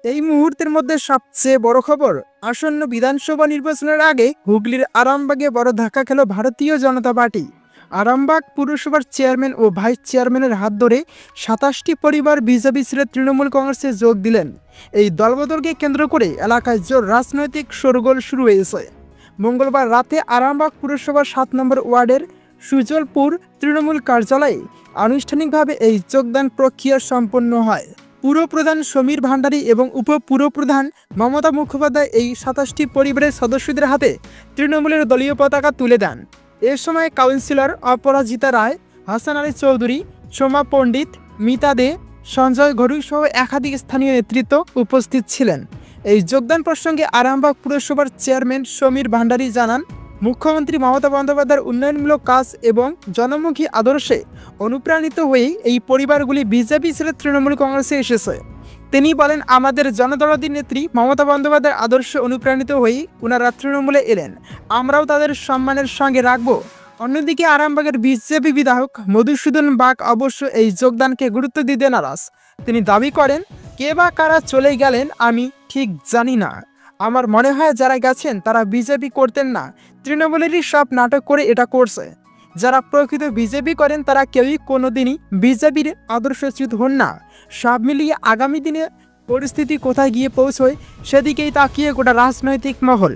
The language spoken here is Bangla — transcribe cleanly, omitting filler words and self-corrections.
এই মুহূর্তের মধ্যে সবচেয়ে বড় খবর, আসন্ন বিধানসভা নির্বাচনের আগে হুগলির আরামবাগে বড় ধাক্কা খেল ভারতীয় জনতা পার্টি। আরামবাগ পুরসভার চেয়ারম্যান ও ভাইস চেয়ারম্যানের হাত ধরে ২৭টি পরিবার বিজেপি ছেড়ে তৃণমূল কংগ্রেসে যোগ দিলেন। এই দলবদলকে কেন্দ্র করে এলাকায় জোর রাজনৈতিক শোরগোল শুরু হয়েছে। মঙ্গলবার রাতে আরামবাগ পুরসভার ৭ নম্বর ওয়ার্ডের সুজলপুর তৃণমূল কার্যালয়ে আনুষ্ঠানিকভাবে এই যোগদান প্রক্রিয়া সম্পন্ন হয়। পুরপ্রধান সমীর ভান্ডারী এবং উপপুরপ্রধান মমতা মুখোপাধ্যায় এই ২৭টি পরিবারের সদস্যদের হাতে তৃণমূলের দলীয় পতাকা তুলে দেন। এ সময় কাউন্সিলর অপরাজিতা রায়, হাসান আলী চৌধুরী, সোমা পণ্ডিত, মিতা দে, সঞ্জয় ঘড়ুই সহ একাধিক স্থানীয় নেতৃত্ব উপস্থিত ছিলেন। এই যোগদান প্রসঙ্গে আরামবাগ পুরসভার চেয়ারম্যান সমীর ভান্ডারী জানান, মুখ্যমন্ত্রী মমতা বন্দ্যোপাধ্যায়ের উন্নয়নমূলক কাজ এবং জনমুখী আদর্শে অনুপ্রাণিত হয়েই এই পরিবারগুলি বিজেপি ছেড়ে তৃণমূল কংগ্রেসে এসেছে। তিনি বলেন, আমাদের জনদরদী নেত্রী মমতা বন্দ্যোপাধ্যায়ের আদর্শে অনুপ্রাণিত হয়েই ওনারা তৃণমূলে এলেন। আমরাও তাদের সম্মানের সঙ্গে রাখব। অন্যদিকে আরামবাগের বিজেপি বিধায়ক মধুসূদন বাগ অবশ্য এই যোগদানকে গুরুত্ব দিতে নারাজ। তিনি দাবি করেন, কে বা কারা চলে গেলেন আমি ঠিক জানি না। আমার মনে হয় যারা গেছেন তারা বিজেপি করতেন না, তৃণমূলেরই সব নাটক করে এটা করছে। যারা প্রকৃত বিজেপি করেন তারা কেউই কোনোদিনই বিজেপির আদর্শচ্যুত হন না। সব মিলিয়ে আগামী দিনে পরিস্থিতি কোথায় গিয়ে পৌঁছয় সেদিকেই তাকিয়ে গোটা রাজনৈতিক মহল।